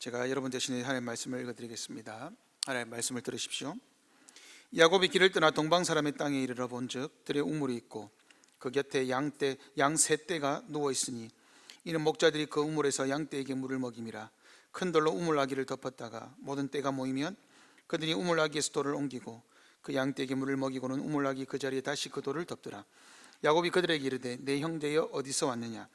제가 여러분 대신에 하나님의 말씀을 읽어드리겠습니다. 하나님의 말씀을 들으십시오. 야곱이 길을 떠나 동방 사람의 땅에 이르러 본즉 들에 우물이 있고 그 곁에 양 세 떼가 누워 있으니 이는 목자들이 그 우물에서 양 떼에게 물을 먹임이라. 큰 돌로 우물 아기를 덮었다가 모든 떼가 모이면 그들이 우물 아기에서 돌을 옮기고 그 양 떼에게 물을 먹이고는 우물 아기 그 자리에 다시 그 돌을 덮더라. 야곱이 그들에게 이르되 내 형제여 어디서 왔느냐?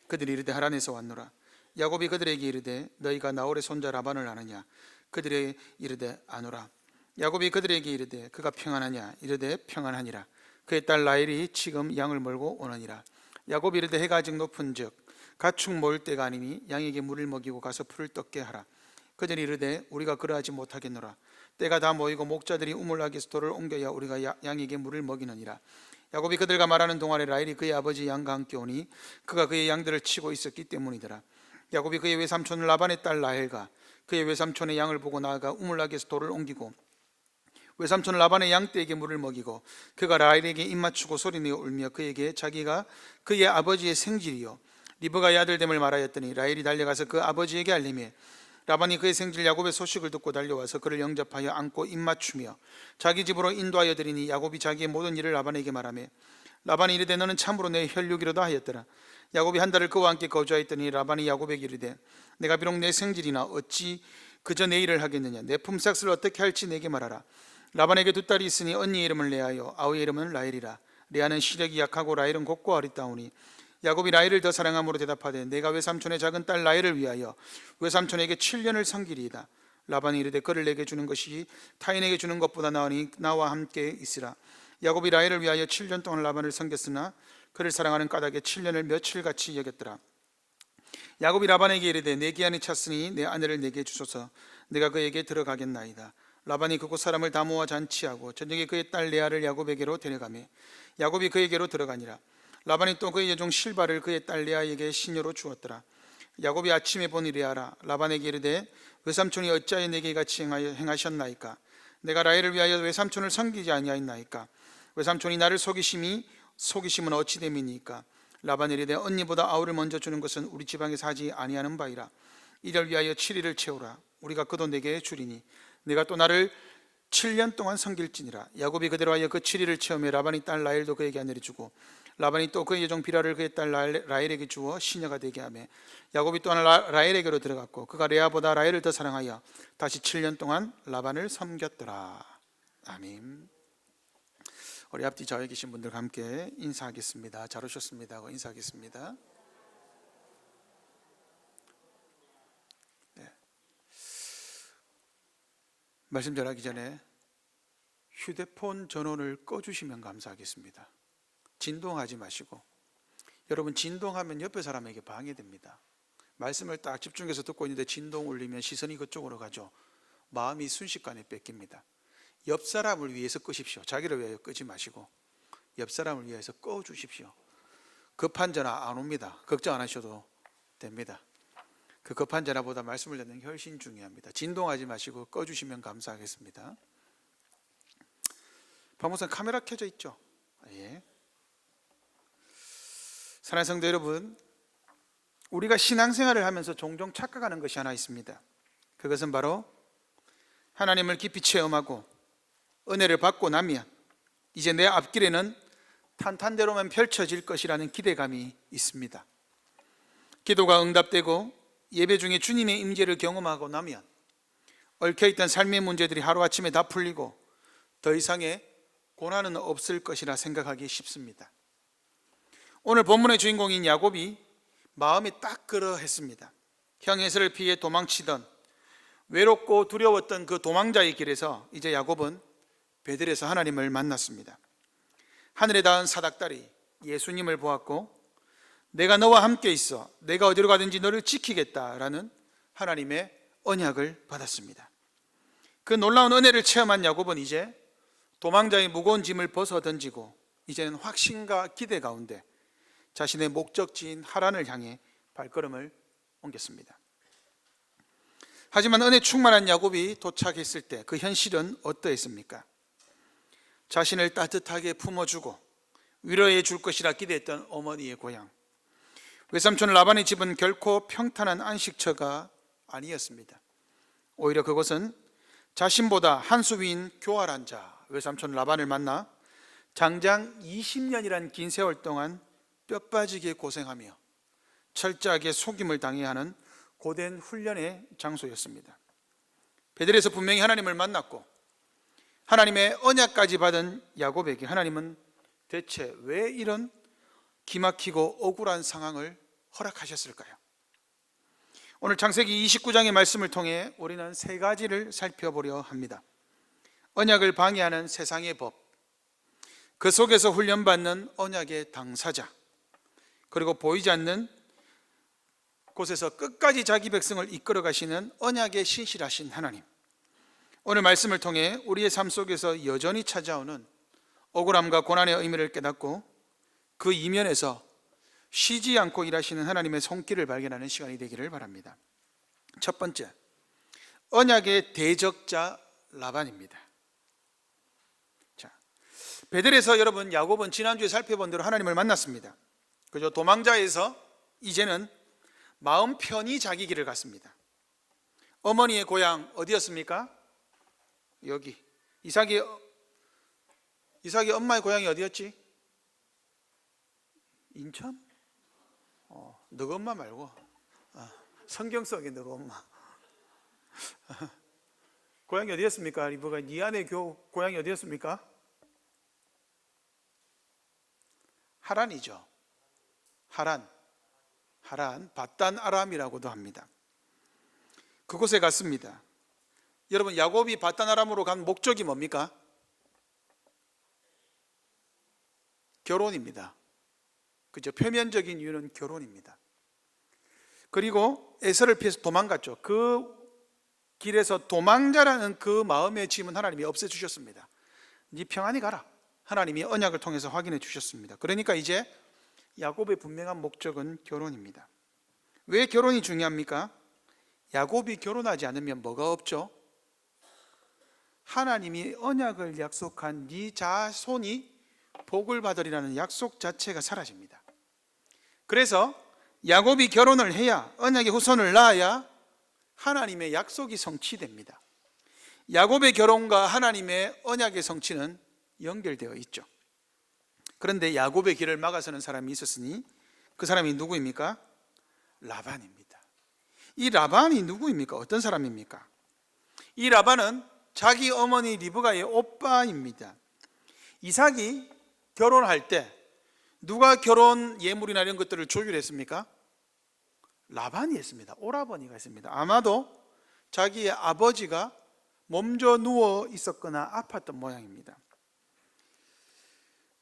그들이 이르되 하란에서 왔노라. 야곱이 그들에게 이르되 너희가 나홀의 손자 라반을 아느냐? 그들에게 이르되 아노라. 야곱이 그들에게 이르되 그가 평안하냐? 이르되 평안하니라. 그의 딸 라헬이 지금 양을 몰고 오느니라. 야곱이 이르되 해가 아직 높은즉 가축 모을 때가 아니니 양에게 물을 먹이고 가서 풀을 떴게 하라. 그들이 이르되 우리가 그러하지 못하겠노라. 때가 다 모이고 목자들이 우물락에서 돌을 옮겨야 우리가 양에게 물을 먹이느니라. 야곱이 그들과 말하는 동안에 라헬이 그의 아버지 양과 함께 오니 그가 그의 양들을 치고 있었기 때문이더라. 야곱이 그의 외삼촌 라반의 딸 라헬과 그의 외삼촌의 양을 보고 나아가 우물락에서 돌을 옮기고 외삼촌 라반의 양떼에게 물을 먹이고 그가 라헬에게 입맞추고 소리내어 울며 그에게 자기가 그의 아버지의 생질이요 리브가의 아들됨을 말하였더니 라헬이 달려가서 그 아버지에게 알리매 라반이 그의 생질 야곱의 소식을 듣고 달려와서 그를 영접하여 안고 입맞추며 자기 집으로 인도하여 드리니 야곱이 자기의 모든 일을 라반에게 말하며 라반이 이르되 너는 참으로 내 혈육이로다 하였더라. 야곱이 한 달을 그와 함께 거주하였더니 라반이 야곱에게 이르되 내가 비록 내 생질이나 어찌 그저 내 일을 하겠느냐? 내 품삯을 어떻게 할지 내게 말하라. 라반에게 두 딸이 있으니 언니의 이름은 레아요 아우의 이름은 라헬이라. 레아는 시력이 약하고 라헬은 곱고 어리다우니 야곱이 라헬을 더 사랑함으로 대답하되 내가 외삼촌의 작은 딸 라헬을 위하여 외삼촌에게 7년을 섬기리이다. 라반이 이르되 그를 내게 주는 것이 타인에게 주는 것보다 나으니 나와 함께 있으라. 야곱이 라헬을 위하여 7년 동안 라반을 섬겼으나 그를 사랑하는 까닭에 7년을 며칠같이 여겼더라. 야곱이 라반에게 이르되 내 기한이 찼으니 내 아내를 내게 주소서. 내가 그에게 들어가겠나이다. 라반이 그곳 사람을 다 모아 잔치하고 저녁에 그의 딸 레아를 야곱에게로 데려가매 야곱이 그에게로 들어가니라. 라반이 또 그의 여종 실바를 그의 딸 레아에게 시녀로 주었더라. 야곱이 아침에 보니 레아라. 라반에게 이르되 외삼촌이 어찌하여 내게 같이 행하셨나이까? 내가 라헬을 위하여 외삼촌을 섬기지 아니하였나이까? 외삼촌이 나를 속이심은 어찌 됨이니까? 라반이 이르되 언니보다 아우를 먼저 주는 것은 우리 지방에서 하지 아니하는 바이라. 이를 위하여 7일을 채우라. 우리가 그도 내게 주리니 내가 또 나를 7년 동안 섬길지니라. 야곱이 그대로 하여 그 7일을 채우며 라반이 딸 라헬도 그에게 아내를 주고 라반이 또 그의 여종 비라를 그의 딸 라헬에게 주어 시녀가 되게 하며 야곱이 또한 라헬에게로 들어갔고 그가 레아보다 라헬을 더 사랑하여 다시 7년 동안 라반을 섬겼더라. 아멘. 우리 앞뒤 좌우에 계신 분들과 함께 인사하겠습니다. 잘 오셨습니다 하고 인사하겠습니다. 네. 말씀 전하기 전에 휴대폰 전원을 꺼주시면 감사하겠습니다. 진동하지 마시고. 여러분 진동하면 옆에 사람에게 방해됩니다. 말씀을 딱 집중해서 듣고 있는데 진동 울리면 시선이 그쪽으로 가죠. 마음이 순식간에 뺏깁니다. 옆 사람을 위해서 끄십시오. 자기를 위하여 끄지 마시고 옆 사람을 위해서 꺼주십시오. 급한 전화 안 옵니다. 걱정 안 하셔도 됩니다. 그 급한 전화보다 말씀을 듣는 게 훨씬 중요합니다. 진동하지 마시고 꺼주시면 감사하겠습니다. 박목사님 카메라 켜져 있죠? 예. 사랑하는 성도 여러분, 우리가 신앙생활을 하면서 종종 착각하는 것이 하나 있습니다. 그것은 바로 하나님을 깊이 체험하고 은혜를 받고 나면 이제 내 앞길에는 탄탄대로만 펼쳐질 것이라는 기대감이 있습니다. 기도가 응답되고 예배 중에 주님의 임재를 경험하고 나면 얽혀있던 삶의 문제들이 하루아침에 다 풀리고 더 이상의 고난은 없을 것이라 생각하기 쉽습니다. 오늘 본문의 주인공인 야곱이 마음이 딱 그러했습니다. 형 에서를 피해 도망치던 외롭고 두려웠던 그 도망자의 길에서 이제 야곱은 베들에서 하나님을 만났습니다. 하늘에 닿은 사닥다리 예수님을 보았고 내가 너와 함께 있어 내가 어디로 가든지 너를 지키겠다라는 하나님의 언약을 받았습니다. 그 놀라운 은혜를 체험한 야곱은 이제 도망자의 무거운 짐을 벗어 던지고 이제는 확신과 기대 가운데 자신의 목적지인 하란을 향해 발걸음을 옮겼습니다. 하지만 은혜 충만한 야곱이 도착했을 때 그 현실은 어떠했습니까? 자신을 따뜻하게 품어주고 위로해 줄 것이라 기대했던 어머니의 고향, 외삼촌 라반의 집은 결코 평탄한 안식처가 아니었습니다. 오히려 그것은 자신보다 한 수 위인 교활한 자 외삼촌 라반을 만나 장장 20년이란 긴 세월 동안 뼈 빠지게 고생하며 철저하게 속임을 당해야 하는 고된 훈련의 장소였습니다. 베델에서 분명히 하나님을 만났고 하나님의 언약까지 받은 야곱에게 하나님은 대체 왜 이런 기막히고 억울한 상황을 허락하셨을까요? 오늘 창세기 29장의 말씀을 통해 우리는 세 가지를 살펴보려 합니다. 언약을 방해하는 세상의 법, 그 속에서 훈련받는 언약의 당사자, 그리고 보이지 않는 곳에서 끝까지 자기 백성을 이끌어 가시는 언약의 신실하신 하나님. 오늘 말씀을 통해 우리의 삶 속에서 여전히 찾아오는 억울함과 고난의 의미를 깨닫고 그 이면에서 쉬지 않고 일하시는 하나님의 손길을 발견하는 시간이 되기를 바랍니다. 첫 번째, 언약의 대적자 라반입니다. 자, 베델에서 여러분 야곱은 지난주에 살펴본 대로 하나님을 만났습니다. 그죠? 도망자에서 이제는 마음 편히 자기 길을 갔습니다. 어머니의 고향 어디였습니까? 여기. 이삭이 엄마의 고향이 어디였지? 인천? 너희 엄마 말고 성경 속에 너희 엄마. 고향이 어디였습니까? 리브가 네 아내 고향이 어디였습니까? 하란이죠. 하란, 바단 아람이라고도 합니다. 그곳에 갔습니다. 여러분, 야곱이 바단 아람으로 간 목적이 뭡니까? 결혼입니다. 그죠? 표면적인 이유는 결혼입니다. 그리고 에서를 피해서 도망갔죠. 그 길에서 도망자라는 그 마음의 짐은 하나님이 없애주셨습니다. 네 평안히 가라. 하나님이 언약을 통해서 확인해 주셨습니다. 그러니까 이제 야곱의 분명한 목적은 결혼입니다. 왜 결혼이 중요합니까? 야곱이 결혼하지 않으면 뭐가 없죠? 하나님이 언약을 약속한 네 자손이 복을 받으리라는 약속 자체가 사라집니다. 그래서 야곱이 결혼을 해야, 언약의 후손을 낳아야 하나님의 약속이 성취됩니다. 야곱의 결혼과 하나님의 언약의 성취는 연결되어 있죠. 그런데 야곱의 길을 막아서는 사람이 있었으니 그 사람이 누구입니까? 라반입니다. 이 라반이 누구입니까? 어떤 사람입니까? 이 라반은 자기 어머니 리브가의 오빠입니다. 이삭이 결혼할 때 누가 결혼 예물이나 이런 것들을 조율했습니까? 라반이 했습니다. 오라버니가 했습니다. 아마도 자기의 아버지가 몸져 누워 있었거나 아팠던 모양입니다.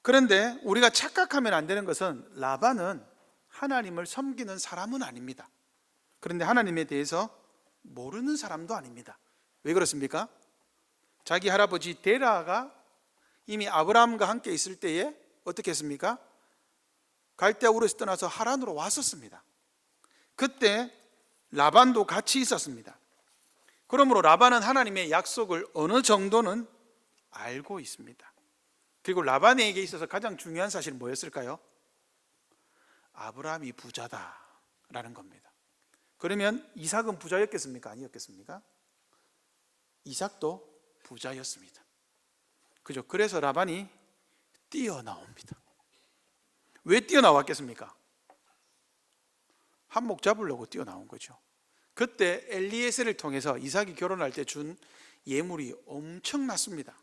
그런데 우리가 착각하면 안 되는 것은 라반은 하나님을 섬기는 사람은 아닙니다. 그런데 하나님에 대해서 모르는 사람도 아닙니다. 왜 그렇습니까? 자기 할아버지 데라가 이미 아브라함과 함께 있을 때에 어떻게 했습니까? 갈대아 우르에서 떠나서 하란으로 왔었습니다. 그때 라반도 같이 있었습니다. 그러므로 라반은 하나님의 약속을 어느 정도는 알고 있습니다. 그리고 라반에게 있어서 가장 중요한 사실은 뭐였을까요? 아브라함이 부자다라는 겁니다. 그러면 이삭은 부자였겠습니까? 아니었겠습니까? 이삭도 부자였습니다. 그죠? 그래서 라반이 뛰어나옵니다. 왜 뛰어나왔겠습니까? 한몫 잡으려고 뛰어나온 거죠. 그때 엘리에셀을 통해서 이삭이 결혼할 때 준 예물이 엄청났습니다.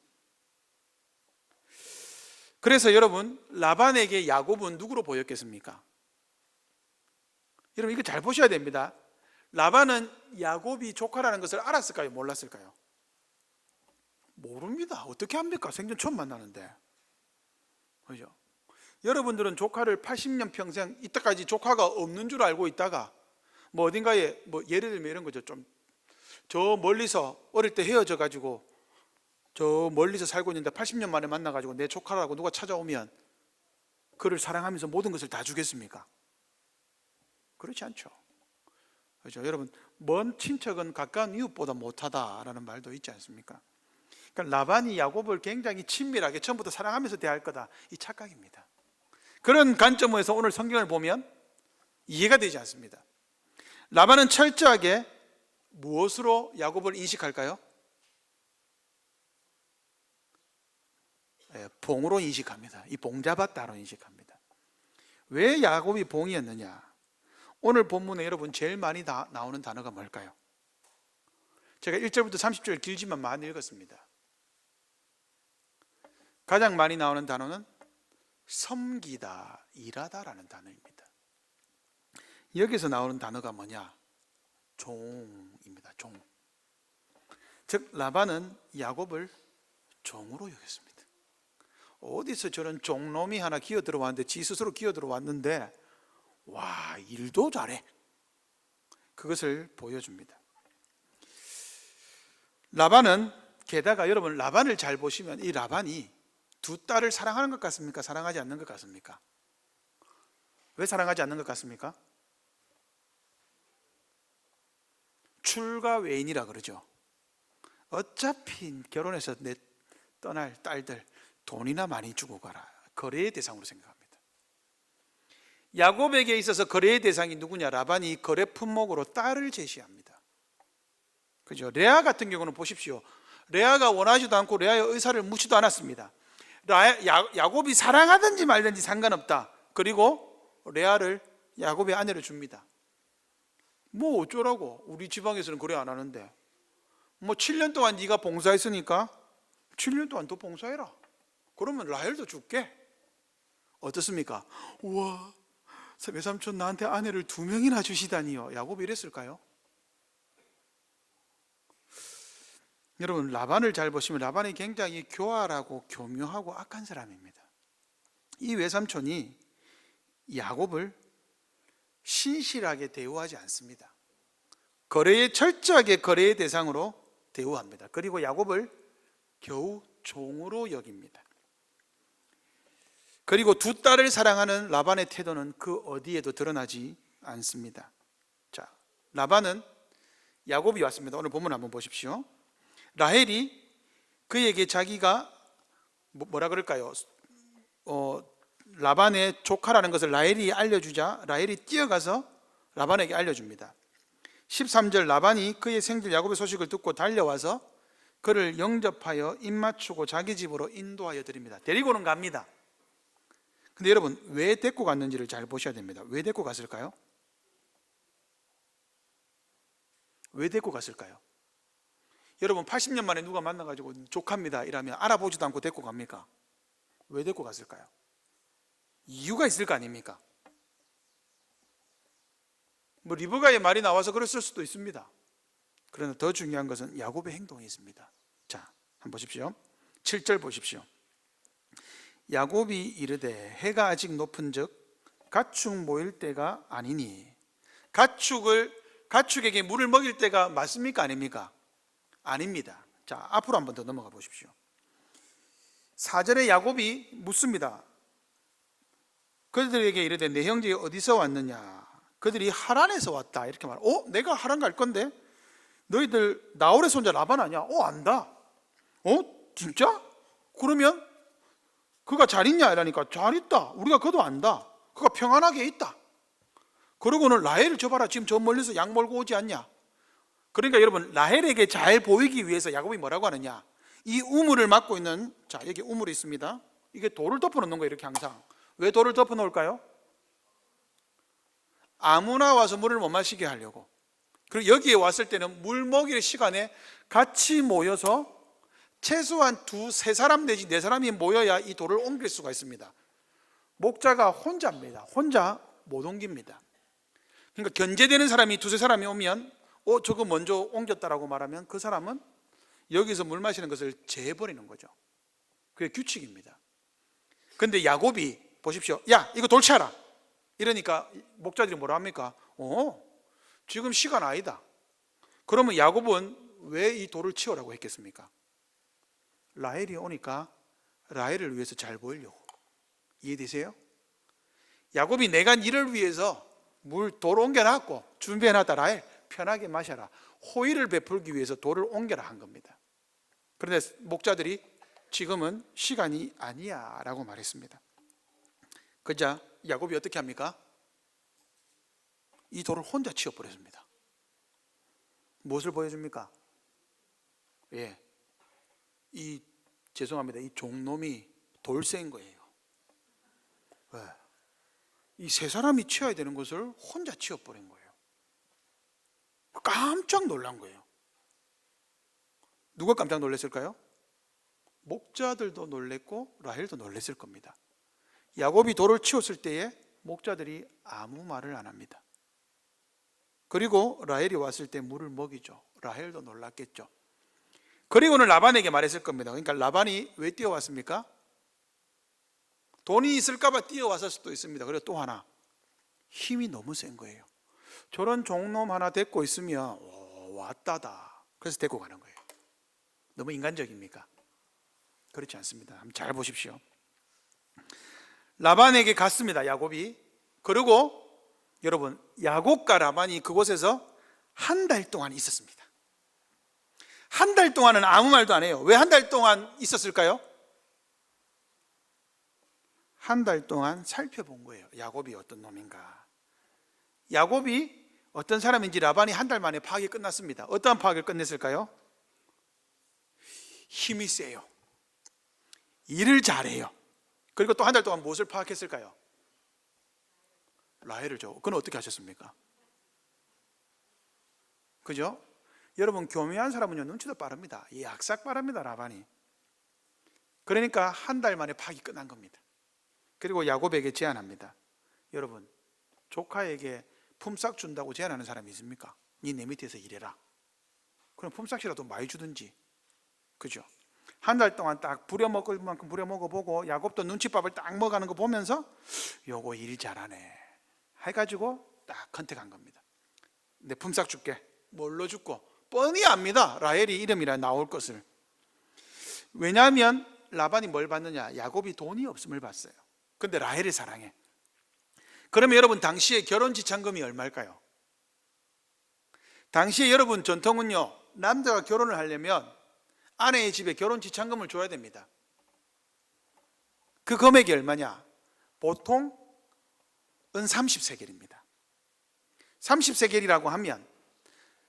그래서 여러분, 라반에게 야곱은 누구로 보였겠습니까? 여러분, 이거 잘 보셔야 됩니다. 라반은 야곱이 조카라는 것을 알았을까요? 몰랐을까요? 모릅니다. 어떻게 합니까? 생전 처음 만나는데. 그죠? 여러분들은 조카를 80년 평생 이때까지 조카가 없는 줄 알고 있다가 뭐 어딘가에 뭐 예를 들면 이런 거죠. 좀 저 멀리서 어릴 때 헤어져 가지고 저 멀리서 살고 있는데 80년 만에 만나 가지고 내 조카라고 누가 찾아오면 그를 사랑하면서 모든 것을 다 주겠습니까? 그렇지 않죠. 그렇죠. 여러분, 먼 친척은 가까운 이웃보다 못하다라는 말도 있지 않습니까? 그러니까 라반이 야곱을 굉장히 친밀하게 처음부터 사랑하면서 대할 거다, 이 착각입니다. 그런 관점에서 오늘 성경을 보면 이해가 되지 않습니다. 라반은 철저하게 무엇으로 야곱을 인식할까요? 봉으로 인식합니다. 이 봉 잡았다로 인식합니다. 왜 야곱이 봉이었느냐? 오늘 본문에 여러분 제일 많이 나오는 단어가 뭘까요? 제가 1절부터 30절 길지만 많이 읽었습니다. 가장 많이 나오는 단어는 섬기다, 일하다라는 단어입니다. 여기서 나오는 단어가 뭐냐? 종입니다. 종. 즉 라반은 야곱을 종으로 여겼습니다. 어디서 저런 종놈이 하나 기어 들어왔는데 지 스스로 기어 들어왔는데 와, 일도 잘해. 그것을 보여줍니다. 라반은 게다가 여러분 라반을 잘 보시면 이 라반이 두 딸을 사랑하는 것 같습니까? 사랑하지 않는 것 같습니까? 왜 사랑하지 않는 것 같습니까? 출가 외인이라 그러죠. 어차피 결혼해서 내 떠날 딸들 돈이나 많이 주고 가라. 거래의 대상으로 생각합니다. 야곱에게 있어서 거래의 대상이 누구냐? 라반이 거래 품목으로 딸을 제시합니다. 그죠? 레아 같은 경우는 보십시오. 레아가 원하지도 않고 레아의 의사를 묻지도 않았습니다. 야곱이 사랑하든지 말든지 상관없다. 그리고 레아를 야곱의 아내로 줍니다. 뭐 어쩌라고? 우리 지방에서는 그래 안 하는데. 뭐 7년 동안 네가 봉사했으니까 7년 동안 더 봉사해라. 그러면 라헬도 줄게. 어떻습니까? 우와, 외삼촌 나한테 아내를 2명이나 주시다니요. 야곱이 이랬을까요? 여러분 라반을 잘 보시면 라반이 굉장히 교활하고 교묘하고 악한 사람입니다. 이 외삼촌이 야곱을 신실하게 대우하지 않습니다. 철저하게 거래의 대상으로 대우합니다. 그리고 야곱을 겨우 종으로 여깁니다. 그리고 두 딸을 사랑하는 라반의 태도는 그 어디에도 드러나지 않습니다. 자, 라반은 야곱이 왔습니다. 오늘 본문 한번 보십시오. 라헬이 그에게 자기가 뭐라 그럴까요? 라반의 조카라는 것을 라헬이 알려주자 라헬이 뛰어가서 라반에게 알려줍니다. 13절 라반이 그의 생질 야곱의 소식을 듣고 달려와서 그를 영접하여 입맞추고 자기 집으로 인도하여 드립니다. 데리고는 갑니다. 근데 여러분 왜 데리고 갔는지를 잘 보셔야 됩니다. 왜 데리고 갔을까요? 왜 데리고 갔을까요? 여러분 80년 만에 누가 만나가지고 조카입니다 이러면 알아보지도 않고 데리고 갑니까? 왜 데리고 갔을까요? 이유가 있을 거 아닙니까? 뭐 리브가의 말이 나와서 그랬을 수도 있습니다. 그러나 더 중요한 것은 야곱의 행동이 있습니다. 자, 한번 보십시오. 7절 보십시오. 야곱이 이르되 해가 아직 높은즉 가축 모일 때가 아니니. 가축에게 물을 먹일 때가 맞습니까? 아닙니까? 아닙니다. 자, 앞으로 한번 더 넘어가 보십시오. 4절에 야곱이 묻습니다. 그들에게 이르되 내 형제가 어디서 왔느냐? 그들이 하란에서 왔다. 이렇게 말해. 내가 하란 갈 건데 너희들 나홀의 손자 라반 아니야? 안다. 진짜? 그러면 그가 잘 있냐? 이러니까 잘 있다. 우리가 그도 안다. 그가 평안하게 있다. 그러고는 라헬을 줘봐라. 지금 저 멀리서 양 몰고 오지 않냐? 그러니까 여러분 라헬에게 잘 보이기 위해서 야곱이 뭐라고 하느냐? 이 우물을 막고 있는, 자 여기 우물이 있습니다. 이게 돌을 덮어 놓는 거예요. 이렇게 항상. 왜 돌을 덮어 놓을까요? 아무나 와서 물을 못 마시게 하려고. 그리고 여기에 왔을 때는 물 먹일 시간에 같이 모여서 최소한 2-3사람 내지 4사람이 모여야 이 돌을 옮길 수가 있습니다. 목자가 혼자입니다. 혼자 못 옮깁니다. 그러니까 견제되는 사람이 2-3사람이 오면 저거 먼저 옮겼다라고 말하면 그 사람은 여기서 물 마시는 것을 재버리는 거죠. 그게 규칙입니다. 그런데 야곱이 보십시오. 야 이거 돌 치워라. 이러니까 목자들이 뭐라 합니까? 지금 시간 아니다. 그러면 야곱은 왜 이 돌을 치우라고 했겠습니까? 라헬이 오니까 라헬을 위해서 잘 보이려고. 이해되세요? 야곱이 내가 니를 위해서 돌 옮겨놨고 준비해놨다. 라헬 편하게 마셔라. 호의를 베풀기 위해서 돌을 옮겨라 한 겁니다. 그런데 목자들이 지금은 시간이 아니야 라고 말했습니다. 그자 야곱이 어떻게 합니까? 이 돌을 혼자 치워버렸습니다. 무엇을 보여줍니까? 예, 죄송합니다. 이 종놈이 돌쇠인 거예요. 예. 이 세 사람이 치워야 되는 것을 혼자 치워버린 거예요. 깜짝 놀란 거예요. 누가 깜짝 놀랐을까요? 목자들도 놀랬고 라헬도 놀랬을 겁니다. 야곱이 돌을 치웠을 때에 목자들이 아무 말을 안 합니다. 그리고 라헬이 왔을 때 물을 먹이죠. 라헬도 놀랐겠죠. 그리고는 라반에게 말했을 겁니다. 그러니까 라반이 왜 뛰어왔습니까? 돈이 있을까 봐 뛰어왔을 수도 있습니다. 그리고 또 하나, 힘이 너무 센 거예요. 저런 종놈 하나 데리고 있으면 왔다다. 그래서 데리고 가는 거예요. 너무 인간적입니까? 그렇지 않습니다. 한번 잘 보십시오. 라반에게 갔습니다, 야곱이. 그리고 여러분, 야곱과 라반이 그곳에서 한 달 동안 있었습니다. 한 달 동안은 아무 말도 안 해요. 왜 한 달 동안 있었을까요? 한 달 동안 살펴본 거예요. 야곱이 어떤 놈인가. 야곱이 어떤 사람인지 라반이 한 달 만에 파악이 끝났습니다. 어떠한 파악을 끝냈을까요? 힘이 세요. 일을 잘해요. 그리고 또 한 달 동안 무엇을 파악했을까요? 라헬을 줘. 그건 어떻게 하셨습니까? 그죠? 여러분, 교묘한 사람은요, 눈치도 빠릅니다. 약삭 빠릅니다, 라반이. 그러니까 한 달 만에 파악이 끝난 겁니다. 그리고 야곱에게 제안합니다. 여러분, 조카에게 품삯 준다고 제안하는 사람이 있습니까? 네 밑에서 일해라. 그럼 품삯이라도 많이 주든지. 그죠? 한 달 동안 딱 부려먹을 만큼 부려먹어보고 야곱도 눈치밥을 딱 먹어가는 거 보면서 요거 일 잘하네 해가지고 딱 컨택한 겁니다. 내 품삯 줄게. 뭘로 줄고? 뻔히 압니다. 라헬이 이름이라 나올 것을. 왜냐하면 라반이 뭘 받느냐? 야곱이 돈이 없음을 봤어요. 근데 라헬을 사랑해. 그러면 여러분, 당시에 결혼 지참금이 얼마일까요? 당시에 여러분, 전통은요, 남자가 결혼을 하려면 아내의 집에 결혼 지참금을 줘야 됩니다. 그 금액이 얼마냐? 보통 은 30세겔입니다. 30세겔이라고 하면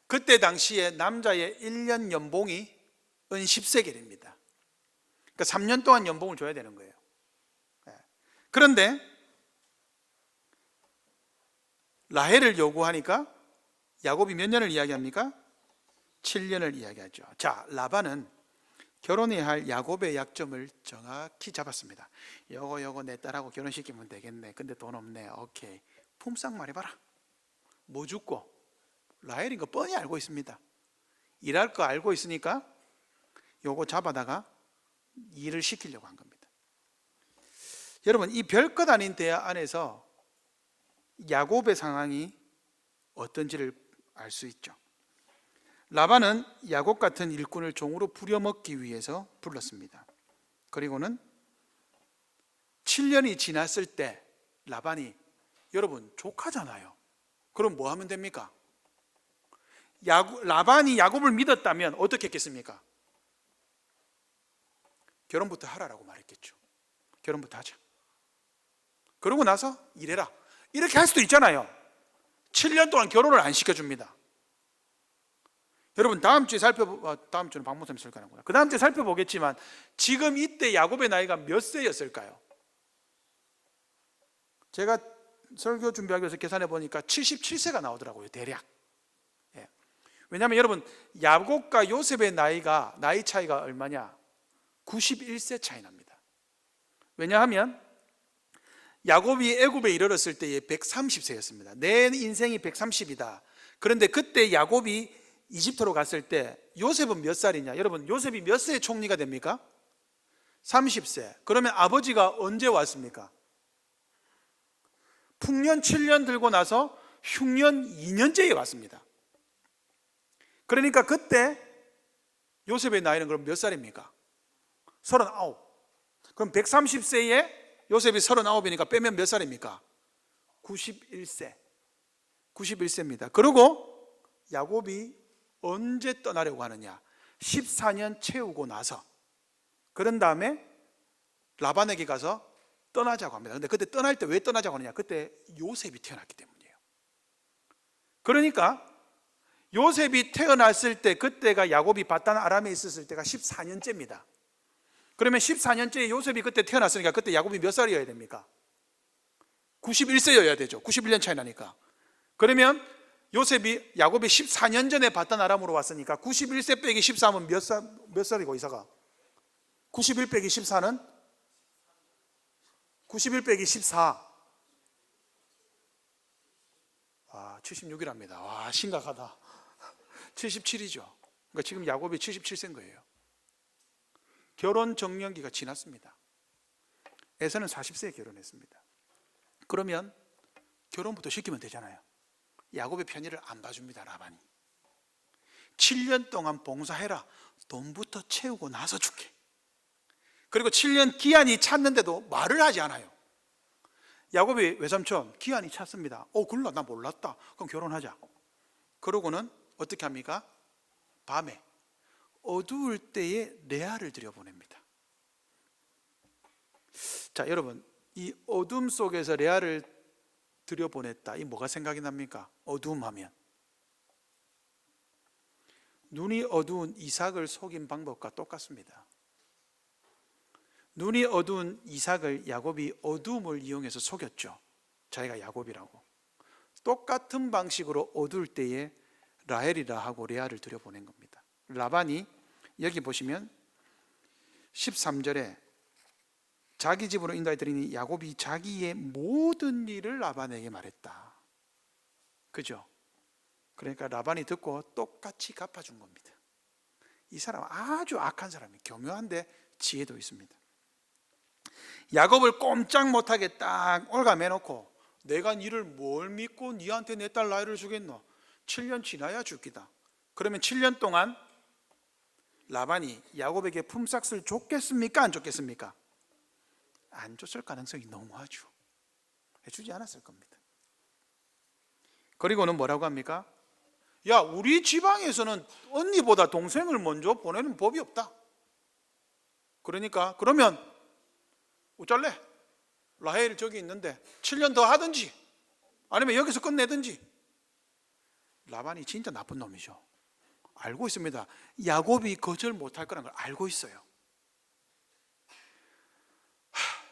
그때 당시에 남자의 1년 연봉이 은 10세겔입니다. 그러니까 3년 동안 연봉을 줘야 되는 거예요. 그런데 라헬을 요구하니까 야곱이 몇 년을 이야기합니까? 7년을 이야기하죠. 자, 라반은 결혼해야 할 야곱의 약점을 정확히 잡았습니다. 요거 내 딸하고 결혼시키면 되겠네. 근데 돈 없네. 오케이. 품삯 말해봐라. 뭐 죽고? 라헬인 거 뻔히 알고 있습니다. 일할 거 알고 있으니까 요거 잡아다가 일을 시키려고 한 겁니다. 여러분, 이 별것 아닌 대화 안에서 야곱의 상황이 어떤지를 알 수 있죠. 라반은 야곱 같은 일꾼을 종으로 부려먹기 위해서 불렀습니다. 그리고는 7년이 지났을 때 라반이, 여러분 조카잖아요. 그럼 뭐 하면 됩니까? 라반이 야곱을 믿었다면 어떻게 했겠습니까? 결혼부터 하라라고 말했겠죠. 결혼부터 하자. 그러고 나서 일해라. 이렇게 할 수도 있잖아요. 7년 동안 결혼을 안 시켜줍니다. 여러분, 다음 주는 박목사님 있을 거라고요. 그 다음 주에 살펴보겠지만 지금 이때 야곱의 나이가 몇 세였을까요? 제가 설교 준비하기 위해서 계산해 보니까 77세가 나오더라고요, 대략. 예. 왜냐하면 여러분, 야곱과 요셉의 나이 차이가 얼마냐? 91세 차이 납니다. 왜냐하면 야곱이 애굽에 이르렀을 때에 130세였습니다. 내 인생이 130이다. 그런데 그때 야곱이 이집트로 갔을 때 요셉은 몇 살이냐? 여러분, 요셉이 몇 세에 총리가 됩니까? 30세. 그러면 아버지가 언제 왔습니까? 풍년 7년 들고 나서 흉년 2년째에 왔습니다. 그러니까 그때 요셉의 나이는 그럼 몇 살입니까? 39. 그럼 130세에 요셉이 39이니까 빼면 몇 살입니까? 91세. 91세입니다. 그리고 야곱이 언제 떠나려고 하느냐? 14년 채우고 나서, 그런 다음에 라반에게 가서 떠나자고 합니다. 근데 그때 떠날 때 왜 떠나자고 하느냐? 그때 요셉이 태어났기 때문이에요. 그러니까 요셉이 태어났을 때 그때가 야곱이 바단 아람에 있었을 때가 14년째입니다. 그러면 14년째에 요셉이 그때 태어났으니까 그때 야곱이 몇 살이어야 됩니까? 91세여야 되죠. 91년 차이 나니까. 그러면 야곱이 14년 전에 바단 아람으로 왔으니까 91세 빼기 13은 몇 살이고 이사가? 91 빼기 14는? 91 빼기 14. 76이랍니다. 와, 심각하다. 77이죠. 그러니까 지금 야곱이 77세인 거예요. 결혼 정년기가 지났습니다. 에서는 40세에 결혼했습니다. 그러면 결혼부터 시키면 되잖아요. 야곱의 편의를 안 봐줍니다. 라반이 7년 동안 봉사해라. 돈부터 채우고 나서 줄게. 그리고 7년 기한이 찼는데도 말을 하지 않아요. 야곱이 외삼촌 기한이 찼습니다. 그래 나 몰랐다. 그럼 결혼하자. 그러고는 어떻게 합니까? 밤에 어두울 때에 레아를 들여보냅니다. 자, 여러분, 이 어둠 속에서 레아를 들여보냈다. 이 뭐가 생각이 납니까? 어두움 하면 눈이 어두운 이삭을 속인 방법과 똑같습니다. 눈이 어두운 이삭을 야곱이 어둠을 이용해서 속였죠. 자기가 야곱이라고. 똑같은 방식으로 어두울 때에 라헬이라 하고 레아를 들여보낸 겁니다. 라반이 여기 보시면 13절에 자기 집으로 인도해 드리니 야곱이 자기의 모든 일을 라반에게 말했다. 그죠? 그러니까 라반이 듣고 똑같이 갚아준 겁니다. 이 사람은 아주 악한 사람이에요. 교묘한데 지혜도 있습니다. 야곱을 꼼짝 못하게 딱 올가매놓고 내가 니를 뭘 믿고 니한테 내 딸 라헬을 주겠노? 7년 지나야 죽기다. 그러면 7년 동안 라반이 야곱에게 품삯을 줬겠습니까? 안 줬겠습니까? 안 줬을 가능성이 너무하죠. 해주지 않았을 겁니다. 그리고는 뭐라고 합니까? 야, 우리 지방에서는 언니보다 동생을 먼저 보내는 법이 없다. 그러니까 그러면 어쩔래? 라헬 저기 있는데 7년 더 하든지 아니면 여기서 끝내든지. 라반이 진짜 나쁜 놈이죠. 알고 있습니다. 야곱이 거절 못할 거라는 걸 알고 있어요.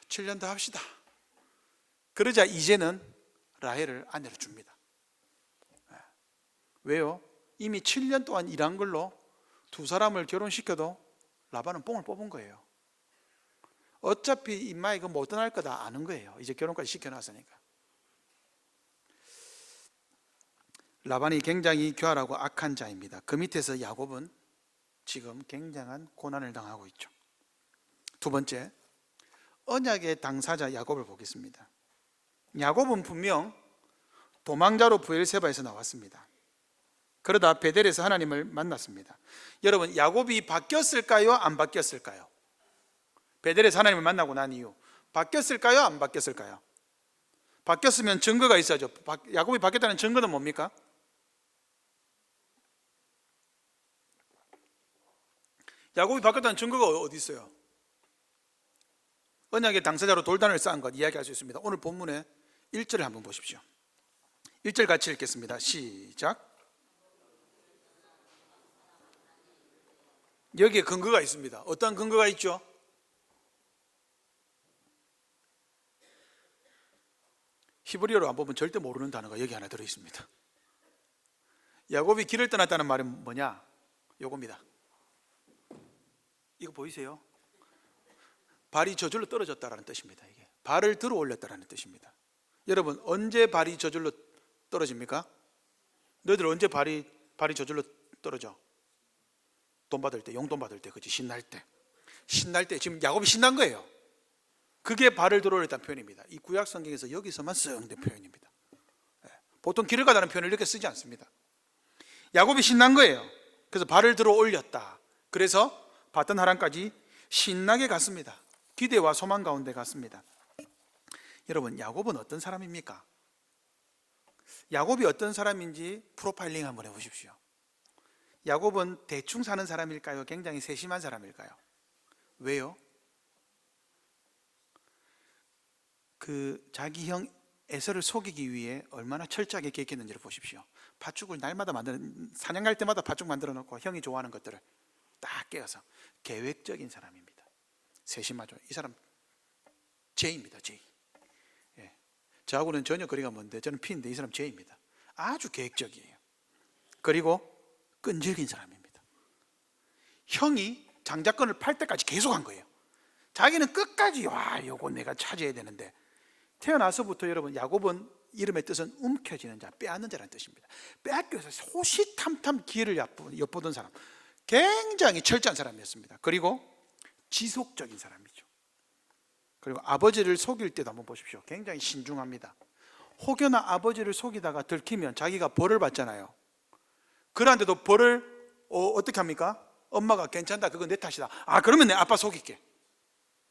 7년 더 합시다. 그러자 이제는 라헬을 아내로 줍니다. 왜요? 이미 7년 동안 일한 걸로 두 사람을 결혼시켜도 라반은 뽕을 뽑은 거예요. 어차피 임마 이거 못 떠날 거다 아는 거예요. 이제 결혼까지 시켜놨으니까. 라반이 굉장히 교활하고 악한 자입니다. 그 밑에서 야곱은 지금 굉장한 고난을 당하고 있죠. 두 번째, 언약의 당사자 야곱을 보겠습니다. 야곱은 분명 도망자로 브엘세바에서 나왔습니다. 그러다 베델에서 하나님을 만났습니다. 여러분, 야곱이 바뀌었을까요? 안 바뀌었을까요? 베델에서 하나님을 만나고 난 이후 바뀌었을까요? 안 바뀌었을까요? 바뀌었으면 증거가 있어야죠. 야곱이 바뀌었다는 증거는 뭡니까? 야곱이 바뀌었다는 증거가 어디 있어요? 언약의 당사자로 돌단을 쌓은 것 이야기할 수 있습니다. 오늘 본문의 1절을 한번 보십시오. 1절 같이 읽겠습니다. 시작. 여기에 근거가 있습니다. 어떤 근거가 있죠? 히브리어로 안 보면 절대 모르는 단어가 여기 하나 들어있습니다. 야곱이 길을 떠났다는 말은 뭐냐? 요겁니다. 이거 보이세요? 발이 저절로 떨어졌다라는 뜻입니다. 이게 발을 들어 올렸다라는 뜻입니다. 여러분, 언제 발이 저절로 떨어집니까? 너희들 언제 발이 저절로 떨어져? 돈 받을 때, 용돈 받을 때, 그치? 신날 때 지금 야곱이 신난 거예요. 그게 발을 들어 올렸다는 표현입니다. 이 구약 성경에서 여기서만 쓰여진 표현입니다. 보통 길을 가다는 표현을 이렇게 쓰지 않습니다. 야곱이 신난 거예요. 그래서 발을 들어 올렸다. 그래서 바단 하란까지 신나게 갔습니다. 기대와 소망 가운데 갔습니다. 여러분, 야곱은 어떤 사람입니까? 야곱이 어떤 사람인지 프로파일링 한번 해보십시오. 야곱은 대충 사는 사람일까요? 굉장히 세심한 사람일까요? 왜요? 자기 형 에서를 속이기 위해 얼마나 철저하게 계획했는지를 보십시오. 팥죽을 날마다 만드는, 사냥 갈 때마다 팥죽 만들어 놓고 형이 좋아하는 것들을 딱 깨어서. 계획적인 사람입니다. 세심하죠. 이 사람 J입니다. J. 예. 저하고는 전혀 거리가 먼데 저는 P인데 이 사람 J입니다. 아주 계획적이에요. 그리고 끈질긴 사람입니다. 형이 장자권을 팔 때까지 계속 한 거예요. 자기는 끝까지 와, 요거 내가 찾아야 되는데. 태어나서부터 여러분, 야곱은 이름의 뜻은 움켜쥐는 자, 빼앗는 자라는 뜻입니다. 빼앗겨서 호시탐탐 기회를 엿보던 사람, 굉장히 철저한 사람이었습니다. 그리고 지속적인 사람이죠. 그리고 아버지를 속일 때도 한번 보십시오. 굉장히 신중합니다. 혹여나 아버지를 속이다가 들키면 자기가 벌을 받잖아요. 그런데도 벌을 어떻게 합니까? 엄마가 괜찮다, 그건 내 탓이다. 아, 그러면 내 아빠 속일게.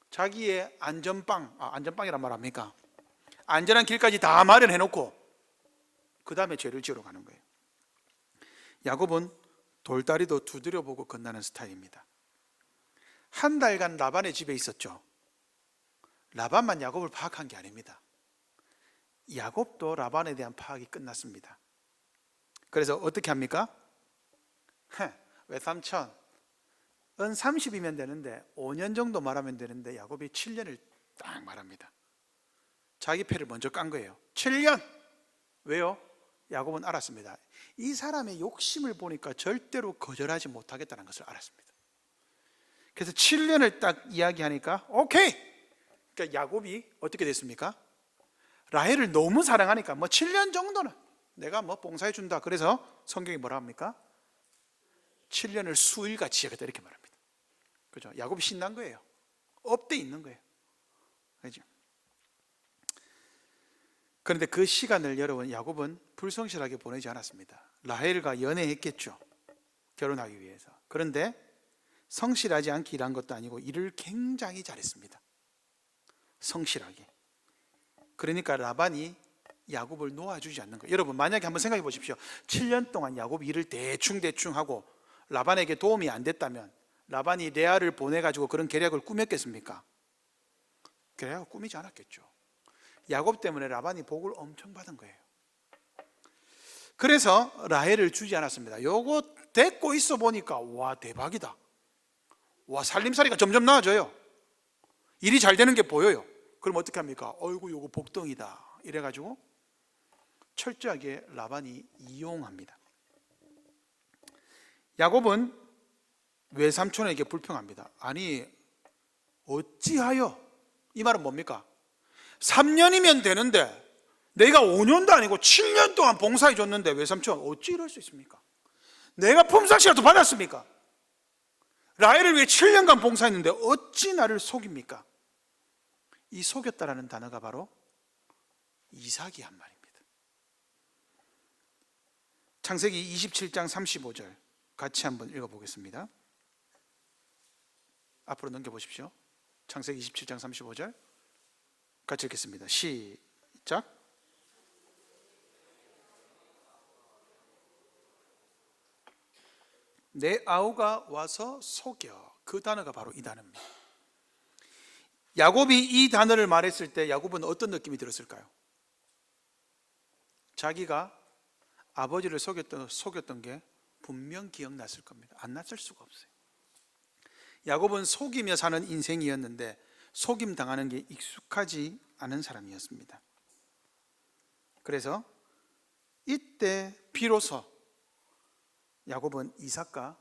자기의 안전빵, 안전빵이란 말 합니까? 안전한 길까지 다 마련해 놓고 그 다음에 죄를 지으러 가는 거예요. 야곱은 돌다리도 두드려보고 건너는 스타일입니다. 한 달간 라반의 집에 있었죠. 라반만 야곱을 파악한 게 아닙니다. 야곱도 라반에 대한 파악이 끝났습니다. 그래서 어떻게 합니까? 외삼촌, 은 30이면 되는데 5년 정도 말하면 되는데 야곱이 7년을 딱 말합니다. 자기 패를 먼저 깐 거예요. 7년! 왜요? 야곱은 알았습니다. 이 사람의 욕심을 보니까 절대로 거절하지 못하겠다는 것을 알았습니다. 그래서 7년을 딱 이야기하니까 오케이! 그러니까 야곱이 어떻게 됐습니까? 라헬을 너무 사랑하니까 7년 정도는 내가 봉사해 준다. 그래서 성경이 뭐라 합니까? 7년을 수일같이 하겠다 이렇게 말합니다. 그죠? 야곱이 신난 거예요. 업돼 있는 거예요. 그죠? 그런데 그 시간을 여러분, 야곱은 불성실하게 보내지 않았습니다. 라헬과 연애했겠죠. 결혼하기 위해서. 그런데 성실하지 않게 일한 것도 아니고 일을 굉장히 잘했습니다. 성실하게. 그러니까 라반이 야곱을 놓아주지 않는 거예요. 여러분, 만약에 한번 생각해 보십시오. 7년 동안 야곱이 일을 대충 하고 라반에게 도움이 안 됐다면 라반이 레아를 보내가지고 그런 계략을 꾸몄겠습니까? 계략을 꾸미지 않았겠죠. 야곱 때문에 라반이 복을 엄청 받은 거예요. 그래서 라헬을 주지 않았습니다. 요거 데리고 있어 보니까 와, 대박이다. 와, 살림살이가 점점 나아져요. 일이 잘 되는 게 보여요. 그럼 어떻게 합니까? 어이구, 요거 복덩이다. 이래가지고 철저하게 라반이 이용합니다. 야곱은 외삼촌에게 불평합니다. 아니, 어찌하여? 이 말은 뭡니까? 3년이면 되는데 내가 5년도 아니고 7년 동안 봉사해 줬는데 외삼촌 어찌 이럴 수 있습니까? 내가 품삯이라도 받았습니까? 라헬을 위해 7년간 봉사했는데 어찌 나를 속입니까? 이 속였다라는 단어가 바로 이삭이 한 말입니다. 창세기 27장 35절 같이 한번 읽어보겠습니다. 앞으로 넘겨보십시오. 창세기 27장 35절 같이 읽겠습니다. 시작. 내 아우가 와서 속여. 그 단어가 바로 이 단어입니다. 야곱이 이 단어를 말했을 때 야곱은 어떤 느낌이 들었을까요? 자기가 아버지를 속였던 게 분명 기억났을 겁니다. 안 났을 수가 없어요. 야곱은 속이며 사는 인생이었는데 속임 당하는 게 익숙하지 않은 사람이었습니다. 그래서 이때 비로소 야곱은 이삭과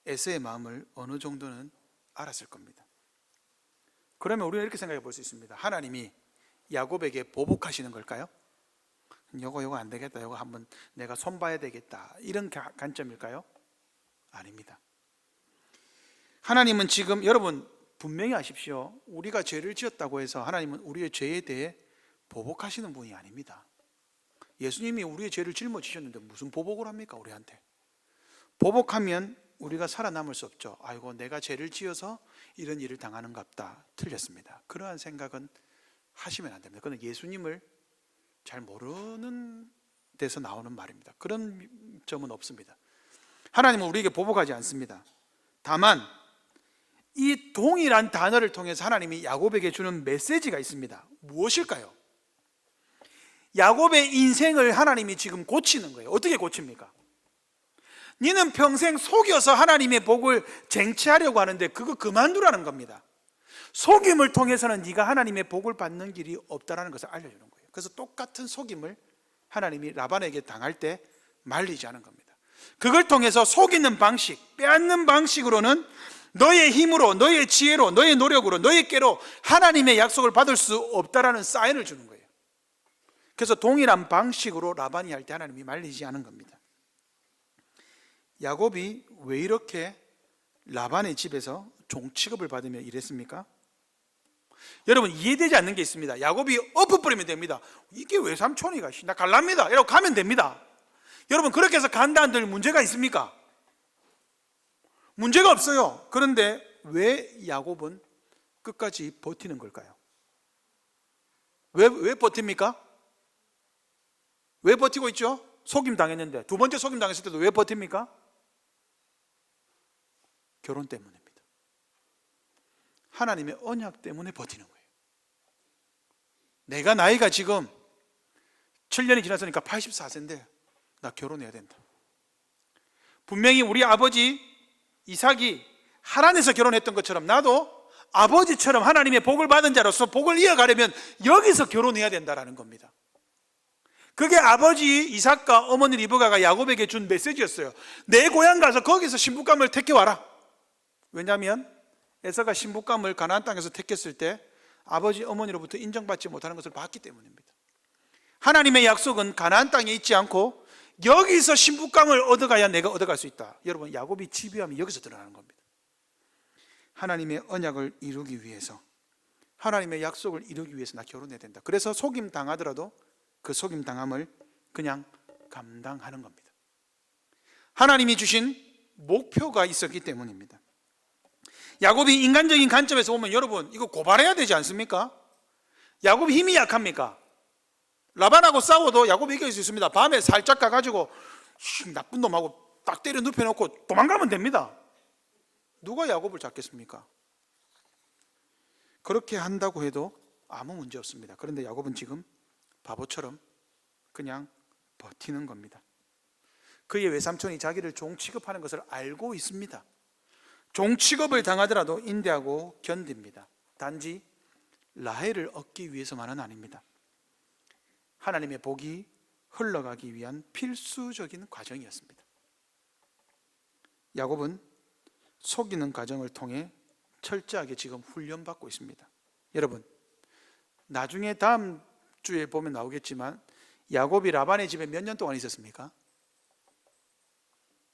에서의 마음을 어느 정도는 알았을 겁니다. 그러면 우리는 이렇게 생각해 볼 수 있습니다. 하나님이 야곱에게 보복하시는 걸까요? 요거 안 되겠다, 요거 한번 내가 손봐야 되겠다, 이런 관점일까요? 아닙니다. 하나님은 지금, 여러분 분명히 아십시오. 우리가 죄를 지었다고 해서 하나님은 우리의 죄에 대해 보복하시는 분이 아닙니다. 예수님이 우리의 죄를 짊어지셨는데 무슨 보복을 합니까? 우리한테 보복하면 우리가 살아남을 수 없죠. 아이고, 내가 죄를 지어서 이런 일을 당하는갑다. 틀렸습니다. 그러한 생각은 하시면 안 됩니다. 그건 예수님을 잘 모르는 데서 나오는 말입니다. 그런 점은 없습니다. 하나님은 우리에게 보복하지 않습니다. 다만 이 동일한 단어를 통해서 하나님이 야곱에게 주는 메시지가 있습니다. 무엇일까요? 야곱의 인생을 하나님이 지금 고치는 거예요. 어떻게 고칩니까? 너는 평생 속여서 하나님의 복을 쟁취하려고 하는데 그거 그만두라는 겁니다. 속임을 통해서는 네가 하나님의 복을 받는 길이 없다는 것을 알려주는 거예요. 그래서 똑같은 속임을 하나님이 라반에게 당할 때 말리지 않은 겁니다. 그걸 통해서 속이는 방식, 빼앗는 방식으로는 너의 힘으로, 너의 지혜로, 너의 노력으로, 너의 깨로 하나님의 약속을 받을 수 없다라는 사인을 주는 거예요. 그래서 동일한 방식으로 라반이 할 때 하나님이 말리지 않은 겁니다. 야곱이 왜 이렇게 라반의 집에서 종 취급을 받으며 일했습니까? 여러분, 이해되지 않는 게 있습니다. 야곱이 엎어버리면 됩니다. 이게 왜 삼촌이가 나 갈랍니다 이러고 가면 됩니다. 여러분, 그렇게 해서 간다 한들 문제가 있습니까? 문제가 없어요. 그런데 왜 야곱은 끝까지 버티는 걸까요? 왜 버팁니까? 왜 버티고 있죠? 속임 당했는데, 두 번째 속임 당했을 때도 왜 버팁니까? 결혼 때문입니다. 하나님의 언약 때문에 버티는 거예요. 내가 나이가 지금 7년이 지났으니까 84세인데 나 결혼해야 된다. 분명히 우리 아버지 이삭이 하란에서 결혼했던 것처럼 나도 아버지처럼 하나님의 복을 받은 자로서 복을 이어가려면 여기서 결혼해야 된다라는 겁니다. 그게 아버지 이삭과 어머니 리브가가 야곱에게 준 메시지였어요. 내 고향 가서 거기서 신부감을 택해와라. 왜냐하면 에서가 신부감을 가나안 땅에서 택했을 때 아버지 어머니로부터 인정받지 못하는 것을 봤기 때문입니다. 하나님의 약속은 가나안 땅에 있지 않고 여기서 신부감을 얻어가야 내가 얻어갈 수 있다. 여러분, 야곱이 집요함이 여기서 드러나는 겁니다. 하나님의 언약을 이루기 위해서, 하나님의 약속을 이루기 위해서 나 결혼해야 된다. 그래서 속임 당하더라도 그 속임 당함을 그냥 감당하는 겁니다. 하나님이 주신 목표가 있었기 때문입니다. 야곱이 인간적인 관점에서 보면 여러분, 이거 고발해야 되지 않습니까? 야곱이 힘이 약합니까? 라반하고 싸워도 야곱이 이길 수 있습니다. 밤에 살짝 가가지고 나쁜 놈하고 딱 때려 눕혀놓고 도망가면 됩니다. 누가 야곱을 잡겠습니까? 그렇게 한다고 해도 아무 문제 없습니다. 그런데 야곱은 지금 바보처럼 그냥 버티는 겁니다. 그의 외삼촌이 자기를 종 취급하는 것을 알고 있습니다. 종 취급을 당하더라도 인내하고 견딥니다. 단지 라헬을 얻기 위해서만은 아닙니다. 하나님의 복이 흘러가기 위한 필수적인 과정이었습니다. 야곱은 속이는 과정을 통해 철저하게 지금 훈련받고 있습니다. 여러분, 나중에 다음 주에 보면 나오겠지만 야곱이 라반의 집에 몇 년 동안 있었습니까?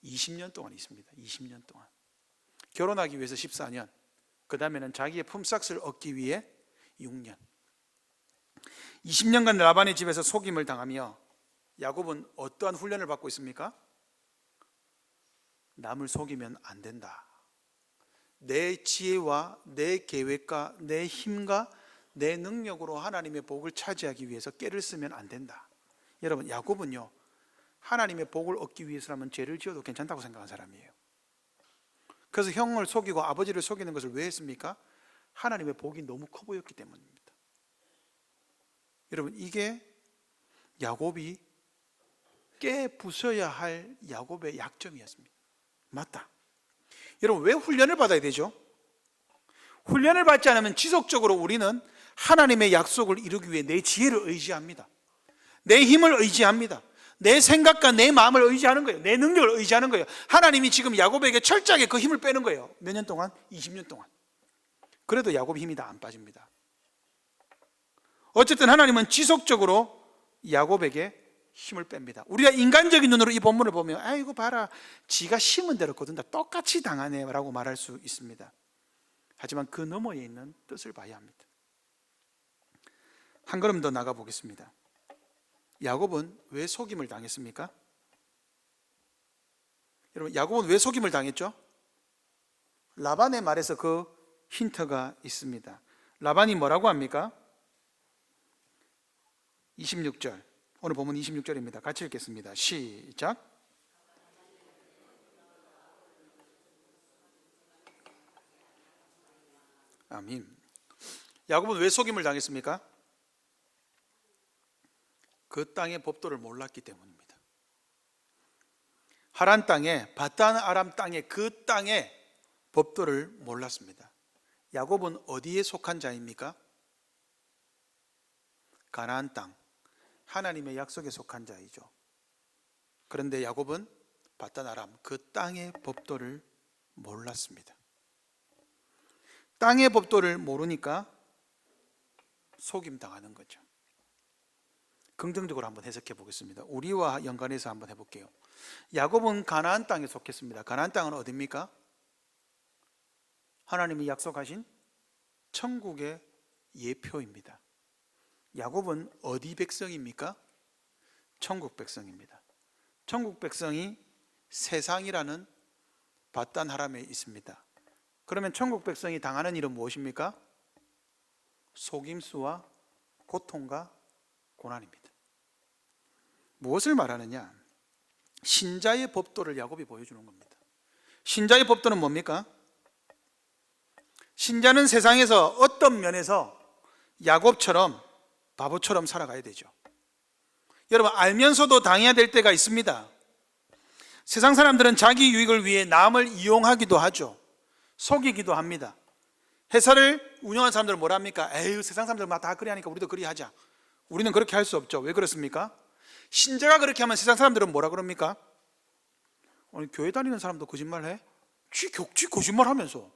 20년 동안 있습니다. 20년 동안. 결혼하기 위해서 14년, 그 다음에는 자기의 품삯을 얻기 위해 6년. 20년간 라반의 집에서 속임을 당하며 야곱은 어떠한 훈련을 받고 있습니까? 남을 속이면 안 된다. 내 지혜와 내 계획과 내 힘과 내 능력으로 하나님의 복을 차지하기 위해서 깨를 쓰면 안 된다. 여러분, 야곱은요, 하나님의 복을 얻기 위해서라면 죄를 지어도 괜찮다고 생각한 사람이에요. 그래서 형을 속이고 아버지를 속이는 것을 왜 했습니까? 하나님의 복이 너무 커 보였기 때문입니다. 여러분, 이게 야곱이 깨부숴야 할 야곱의 약점이었습니다. 맞다. 여러분, 왜 훈련을 받아야 되죠? 훈련을 받지 않으면 지속적으로 우리는 하나님의 약속을 이루기 위해 내 지혜를 의지합니다. 내 힘을 의지합니다. 내 생각과 내 마음을 의지하는 거예요. 내 능력을 의지하는 거예요. 하나님이 지금 야곱에게 철저하게 그 힘을 빼는 거예요. 몇 년 동안? 20년 동안. 그래도 야곱의 힘이 다 안 빠집니다. 어쨌든 하나님은 지속적으로 야곱에게 힘을 뺍니다. 우리가 인간적인 눈으로 이 본문을 보면 아이고 봐라, 지가 심은 대로 거둔다, 똑같이 당하네 라고 말할 수 있습니다. 하지만 그 너머에 있는 뜻을 봐야 합니다. 한 걸음 더 나가 보겠습니다. 야곱은 왜 속임을 당했습니까? 여러분, 야곱은 왜 속임을 당했죠? 라반의 말에서 그 힌트가 있습니다. 라반이 뭐라고 합니까? 26절, 오늘 본문 26절입니다. 같이 읽겠습니다. 시작. 아멘. 야곱은 왜 속임을 당했습니까? 그 땅의 법도를 몰랐기 때문입니다. 하란 땅에, 바단 아람 땅에, 그 땅의 법도를 몰랐습니다. 야곱은 어디에 속한 자입니까? 가나안 땅, 하나님의 약속에 속한 자이죠. 그런데 야곱은 바단 아람, 그 땅의 법도를 몰랐습니다. 땅의 법도를 모르니까 속임당하는 거죠. 긍정적으로 한번 해석해 보겠습니다. 우리와 연관해서 한번 해볼게요. 야곱은 가나안 땅에 속했습니다. 가나안 땅은 어디입니까? 하나님이 약속하신 천국의 예표입니다. 야곱은 어디 백성입니까? 천국 백성입니다. 천국 백성이 세상이라는 바단 하람에 있습니다. 그러면 천국 백성이 당하는 일은 무엇입니까? 속임수와 고통과 고난입니다. 무엇을 말하느냐? 신자의 법도를 야곱이 보여주는 겁니다. 신자의 법도는 뭡니까? 신자는 세상에서 어떤 면에서 야곱처럼 바보처럼 살아가야 되죠. 여러분, 알면서도 당해야 될 때가 있습니다. 세상 사람들은 자기 유익을 위해 남을 이용하기도 하죠. 속이기도 합니다. 회사를 운영하는 사람들은 뭐라 합니까? 에휴, 세상 사람들 다 그리 하니까 우리도 그리 하자. 우리는 그렇게 할 수 없죠. 왜 그렇습니까? 신자가 그렇게 하면 세상 사람들은 뭐라 그럽니까? 아니, 교회 다니는 사람도 거짓말해? 쥐 거짓말하면서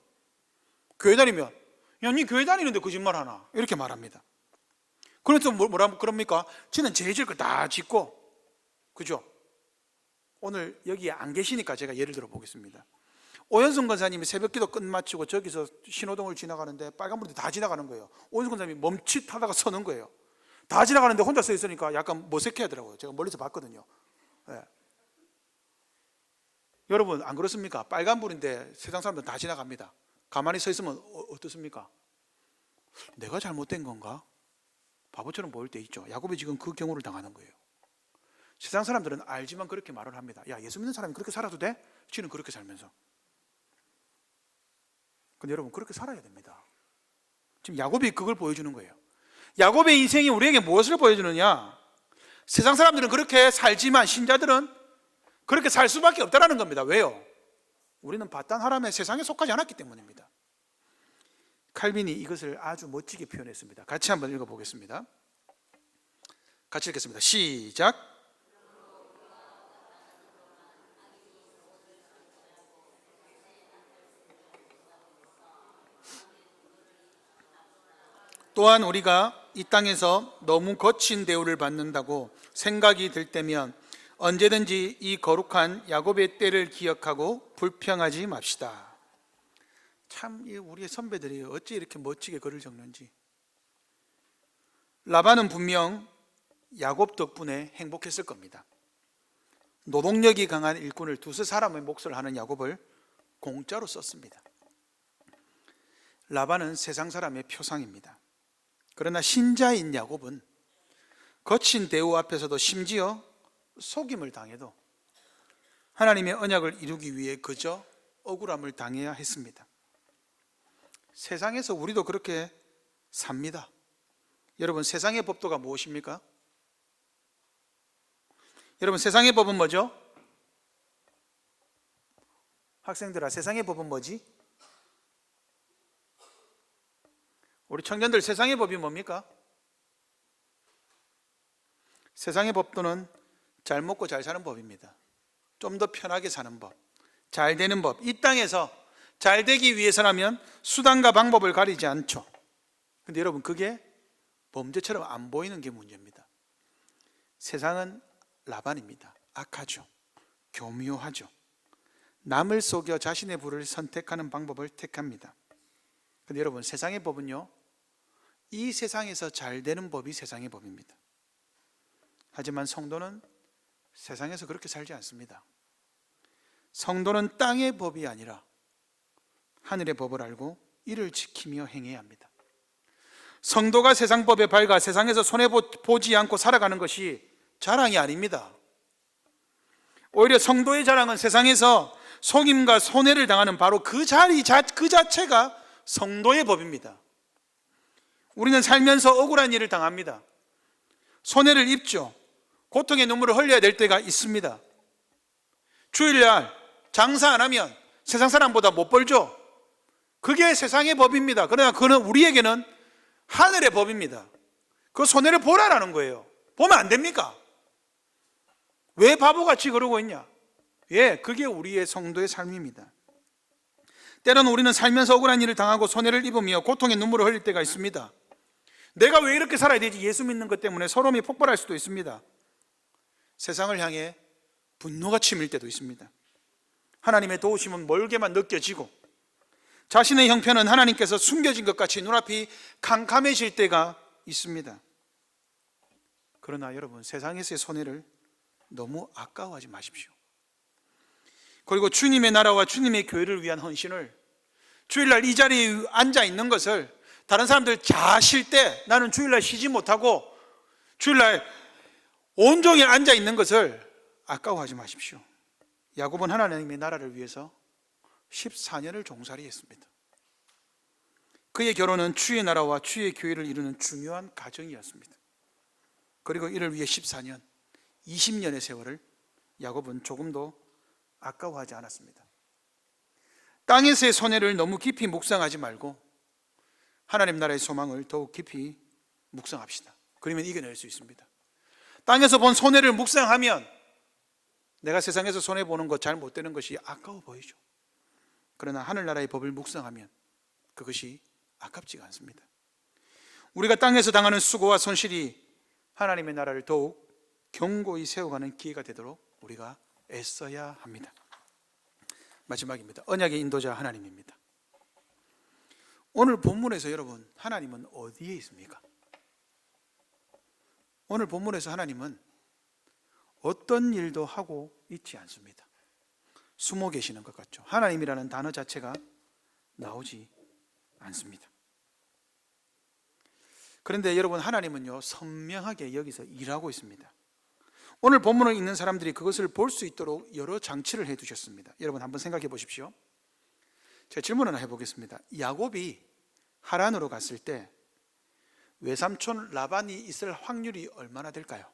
교회 다니면, 야, 니 교회 다니는데 거짓말하나? 이렇게 말합니다. 그래서 뭐라 그럽니까? 지는 죄질 거 다 짓고, 그죠? 오늘 여기 안 계시니까 제가 예를 들어 보겠습니다. 오현승 권사님이 새벽기도 끝마치고 저기서 신호등을 지나가는데 빨간불이 다 지나가는 거예요. 오현승 권사님이 멈칫하다가 서는 거예요. 다 지나가는데 혼자 서 있으니까 약간 머쓱해하더라고요. 제가 멀리서 봤거든요. 네. 여러분, 안 그렇습니까? 빨간불인데 세상 사람들 다 지나갑니다. 가만히 서 있으면 어떻습니까? 내가 잘못된 건가? 바보처럼 보일 때 있죠. 야곱이 지금 그 경우를 당하는 거예요. 세상 사람들은 알지만 그렇게 말을 합니다. 야, 예수 믿는 사람이 그렇게 살아도 돼? 지는 그렇게 살면서. 근데 여러분, 그렇게 살아야 됩니다. 지금 야곱이 그걸 보여주는 거예요. 야곱의 인생이 우리에게 무엇을 보여주느냐? 세상 사람들은 그렇게 살지만 신자들은 그렇게 살 수밖에 없다는 겁니다. 왜요? 우리는 바단 하람의 세상에 속하지 않았기 때문입니다. 칼빈이 이것을 아주 멋지게 표현했습니다. 같이 한번 읽어보겠습니다. 같이 읽겠습니다. 시작. 또한 우리가 이 땅에서 너무 거친 대우를 받는다고 생각이 들 때면 언제든지 이 거룩한 야곱의 때를 기억하고 불평하지 맙시다. 참, 우리의 선배들이 어찌 이렇게 멋지게 글을 적는지. 라반은 분명 야곱 덕분에 행복했을 겁니다. 노동력이 강한 일꾼을 두세 사람의 몫을 하는 야곱을 공짜로 썼습니다. 라반은 세상 사람의 표상입니다. 그러나 신자인 야곱은 거친 대우 앞에서도 심지어 속임을 당해도 하나님의 언약을 이루기 위해 그저 억울함을 당해야 했습니다. 세상에서 우리도 그렇게 삽니다. 여러분, 세상의 법도가 무엇입니까? 여러분, 세상의 법은 뭐죠? 학생들아, 세상의 법은 뭐지? 우리 청년들, 세상의 법이 뭡니까? 세상의 법도는 잘 먹고 잘 사는 법입니다. 좀 더 편하게 사는 법, 잘 되는 법. 이 땅에서 잘 되기 위해서라면 수단과 방법을 가리지 않죠. 근데 여러분, 그게 범죄처럼 안 보이는 게 문제입니다. 세상은 라반입니다. 악하죠. 교묘하죠. 남을 속여 자신의 부를 선택하는 방법을 택합니다. 근데 여러분, 세상의 법은요, 이 세상에서 잘 되는 법이 세상의 법입니다. 하지만 성도는 세상에서 그렇게 살지 않습니다. 성도는 땅의 법이 아니라 하늘의 법을 알고 이를 지키며 행해야 합니다. 성도가 세상 법에 밝아 세상에서 손해보지 않고 살아가는 것이 자랑이 아닙니다. 오히려 성도의 자랑은 세상에서 속임과 손해를 당하는 바로 그 자체가 성도의 법입니다. 우리는 살면서 억울한 일을 당합니다. 손해를 입죠. 고통의 눈물을 흘려야 될 때가 있습니다. 주일날 장사 안 하면 세상 사람보다 못 벌죠. 그게 세상의 법입니다. 그러나 그는 우리에게는 하늘의 법입니다. 그 손해를 보라라는 거예요. 보면 안 됩니까? 왜 바보같이 그러고 있냐? 예, 그게 우리의 성도의 삶입니다. 때로는 우리는 살면서 억울한 일을 당하고 손해를 입으며 고통의 눈물을 흘릴 때가 있습니다. 내가 왜 이렇게 살아야 되지? 예수 믿는 것 때문에 서러움이 폭발할 수도 있습니다. 세상을 향해 분노가 치밀 때도 있습니다. 하나님의 도우심은 멀게만 느껴지고 자신의 형편은 하나님께서 숨겨진 것 같이 눈앞이 캄캄해질 때가 있습니다. 그러나 여러분, 세상에서의 손해를 너무 아까워하지 마십시오. 그리고 주님의 나라와 주님의 교회를 위한 헌신을, 주일날 이 자리에 앉아 있는 것을 다른 사람들 다 쉴 때 나는 주일날 쉬지 못하고 주일날 온종일 앉아 있는 것을 아까워하지 마십시오. 야곱은 하나님의 나라를 위해서 14년을 종살이 했습니다. 그의 결혼은 주의 나라와 주의 교회를 이루는 중요한 가정이었습니다. 그리고 이를 위해 14년, 20년의 세월을 야곱은 조금도 아까워하지 않았습니다. 땅에서의 손해를 너무 깊이 묵상하지 말고 하나님 나라의 소망을 더욱 깊이 묵상합시다. 그러면 이겨낼 수 있습니다. 땅에서 본 손해를 묵상하면 내가 세상에서 손해보는 것 잘 못되는 것이 아까워 보이죠. 그러나 하늘나라의 법을 묵상하면 그것이 아깝지가 않습니다. 우리가 땅에서 당하는 수고와 손실이 하나님의 나라를 더욱 견고히 세워가는 기회가 되도록 우리가 애써야 합니다. 마지막입니다. 언약의 인도자 하나님입니다. 오늘 본문에서 여러분, 하나님은 어디에 있습니까? 오늘 본문에서 하나님은 어떤 일도 하고 있지 않습니다. 숨어 계시는 것 같죠. 하나님이라는 단어 자체가 나오지 않습니다. 그런데 여러분, 하나님은요 선명하게 여기서 일하고 있습니다. 오늘 본문을 읽는 사람들이 그것을 볼 수 있도록 여러 장치를 해두셨습니다. 여러분 한번 생각해 보십시오. 제가 질문 하나 해보겠습니다. 야곱이 하란으로 갔을 때 외삼촌 라반이 있을 확률이 얼마나 될까요?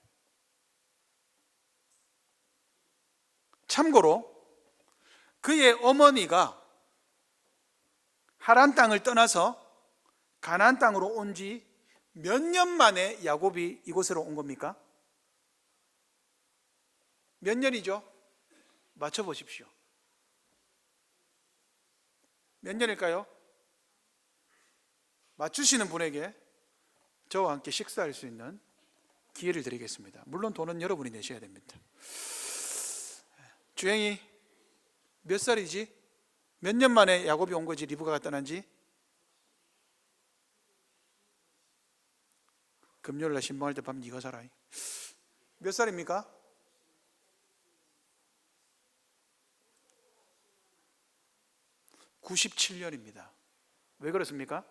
참고로 그의 어머니가 하란 땅을 떠나서 가나안 땅으로 온 지 몇 년 만에 야곱이 이곳으로 온 겁니까? 몇 년이죠? 맞춰보십시오. 몇 년일까요? 맞추시는 분에게 저와 함께 식사할 수 있는 기회를 드리겠습니다. 물론 돈은 여러분이 내셔야 됩니다. 주행이 몇 살이지? 몇 년 만에 야곱이 온 거지? 리브가가 떠난지? 금요일날 신방할 때 밤 네가 살아. 몇 살입니까? 97년입니다. 왜 그렇습니까?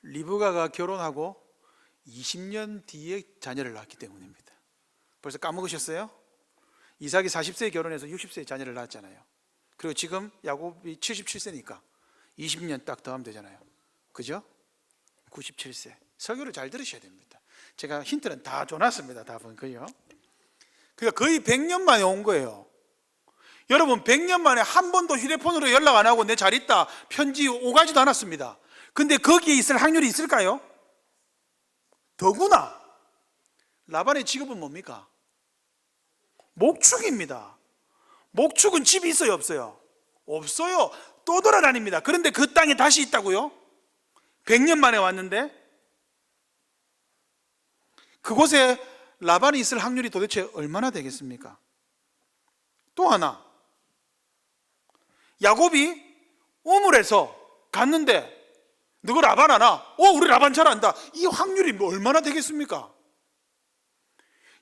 리브가가 결혼하고 20년 뒤에 자녀를 낳았기 때문입니다. 벌써 까먹으셨어요? 이삭이 40세에 결혼해서 60세에 자녀를 낳았잖아요. 그리고 지금 야곱이 77세니까 20년 딱 더하면 되잖아요. 그죠? 97세. 설교를 잘 들으셔야 됩니다. 제가 힌트는 다 줘놨습니다. 답은 그요. 그러니까 거의 100년 만에 온 거예요. 여러분 100년 만에 한 번도 휴대폰으로 연락 안 하고 내 잘 있다 편지 오가지도 않았습니다. 근데 거기에 있을 확률이 있을까요? 더구나 라반의 직업은 뭡니까? 목축입니다. 목축은 집이 있어요 없어요? 없어요. 또 돌아다닙니다. 그런데 그 땅에 다시 있다고요? 100년 만에 왔는데 그곳에 라반이 있을 확률이 도대체 얼마나 되겠습니까? 또 하나, 야곱이 우물에서 갔는데 너가 라반 아나? 우리 라반 잘 안다. 이 확률이 얼마나 되겠습니까?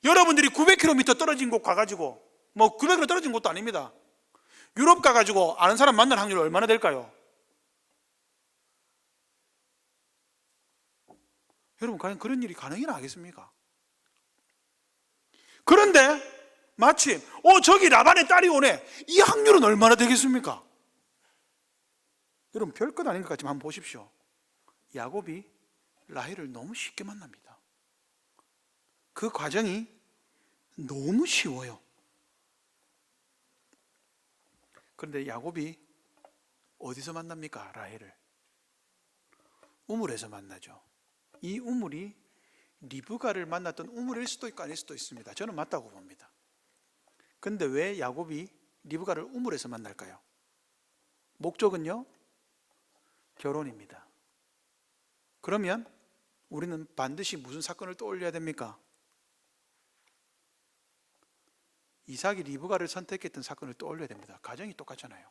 여러분들이 900km 떨어진 곳 가가지고, 900km 떨어진 곳도 아닙니다. 유럽 가가지고 아는 사람 만날 확률이 얼마나 될까요? 여러분 과연 그런 일이 가능이나 하겠습니까? 그런데 마침 저기 라반의 딸이 오네. 이 확률은 얼마나 되겠습니까? 여러분 별것 아닌 것 같지만 한번 보십시오. 야곱이 라헬을 너무 쉽게 만납니다. 그 과정이 너무 쉬워요. 그런데 야곱이 어디서 만납니까? 라헬을 우물에서 만나죠. 이 우물이 리브가를 만났던 우물일 수도 있고 아닐 수도 있습니다. 저는 맞다고 봅니다. 그런데 왜 야곱이 리브가를 우물에서 만날까요? 목적은요, 결혼입니다. 그러면 우리는 반드시 무슨 사건을 떠올려야 됩니까? 이삭이 리브가를 선택했던 사건을 떠올려야 됩니다. 가정이 똑같잖아요.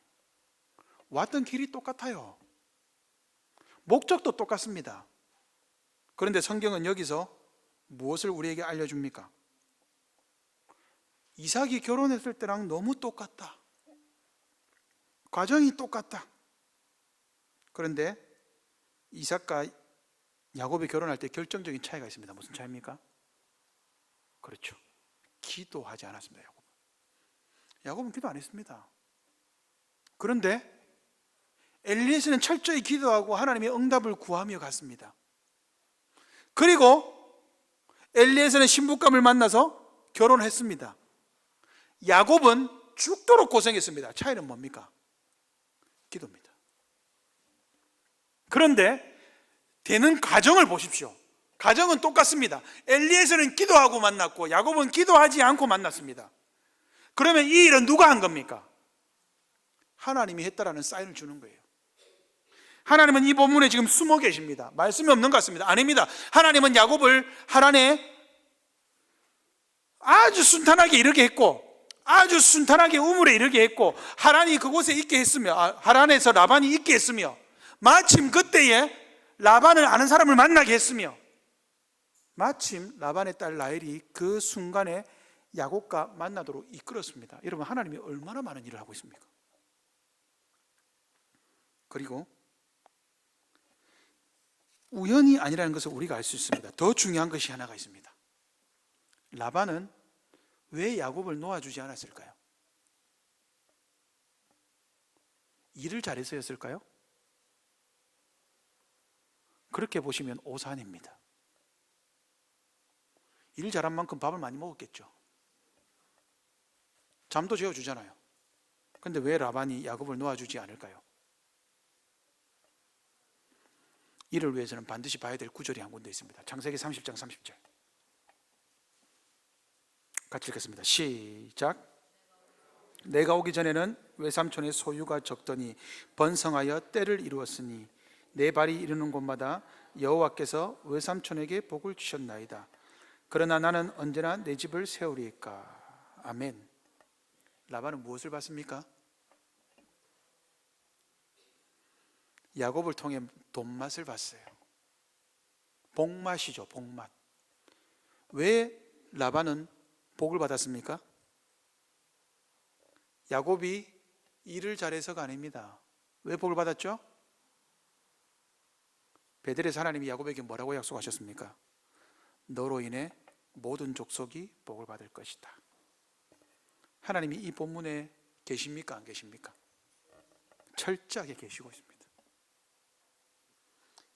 왔던 길이 똑같아요. 목적도 똑같습니다. 그런데 성경은 여기서 무엇을 우리에게 알려줍니까? 이삭이 결혼했을 때랑 너무 똑같다. 과정이 똑같다. 그런데 이삭과 야곱이 결혼할 때 결정적인 차이가 있습니다. 무슨 차이입니까? 그렇죠. 기도하지 않았습니다. 야곱은 기도 안 했습니다. 그런데 엘리에서는 철저히 기도하고 하나님의 응답을 구하며 갔습니다. 그리고 엘리에서는 신부감을 만나서 결혼했습니다. 야곱은 죽도록 고생했습니다. 차이는 뭡니까? 기도입니다. 그런데 되는 과정을 보십시오. 과정은 똑같습니다. 엘리에서는 기도하고 만났고 야곱은 기도하지 않고 만났습니다. 그러면 이 일은 누가 한 겁니까? 하나님이 했다라는 사인을 주는 거예요. 하나님은 이 본문에 지금 숨어 계십니다. 말씀이 없는 것 같습니다. 아닙니다. 하나님은 야곱을 하란에 아주 순탄하게 이르게 했고, 아주 순탄하게 우물에 이르게 했고, 하란이 그곳에 있게 했으며, 하란에서 라반이 있게 했으며, 마침 그때에 라반을 아는 사람을 만나게 했으며, 마침 라반의 딸 라헬이 그 순간에 야곱과 만나도록 이끌었습니다. 여러분, 하나님이 얼마나 많은 일을 하고 있습니까? 그리고 우연이 아니라는 것을 우리가 알 수 있습니다. 더 중요한 것이 하나가 있습니다. 라반은 왜 야곱을 놓아주지 않았을까요? 일을 잘해서였을까요? 그렇게 보시면 오산입니다. 일 잘한 만큼 밥을 많이 먹었겠죠. 잠도 재워주잖아요. 그런데 왜 라반이 야곱을 놓아주지 않을까요? 이를 위해서는 반드시 봐야 될 구절이 한 군데 있습니다. 창세기 30장 30절 같이 읽겠습니다. 시작. 내가 오기 전에는 외삼촌의 소유가 적더니 번성하여 때를 이루었으니 내 발이 이르는 곳마다 여호와께서 외삼촌에게 복을 주셨나이다. 그러나 나는 언제나 내 집을 세우리이까. 아멘. 라반은 무엇을 봤습니까? 야곱을 통해 돈맛을 봤어요. 복맛이죠. 복맛. 왜 라반은 복을 받았습니까? 야곱이 일을 잘해서가 아닙니다. 왜 복을 받았죠? 베델에서 하나님이 야곱에게 뭐라고 약속하셨습니까? 너로 인해 모든 족속이 복을 받을 것이다. 하나님이 이 본문에 계십니까? 안 계십니까? 철저하게 계시고 있습니다.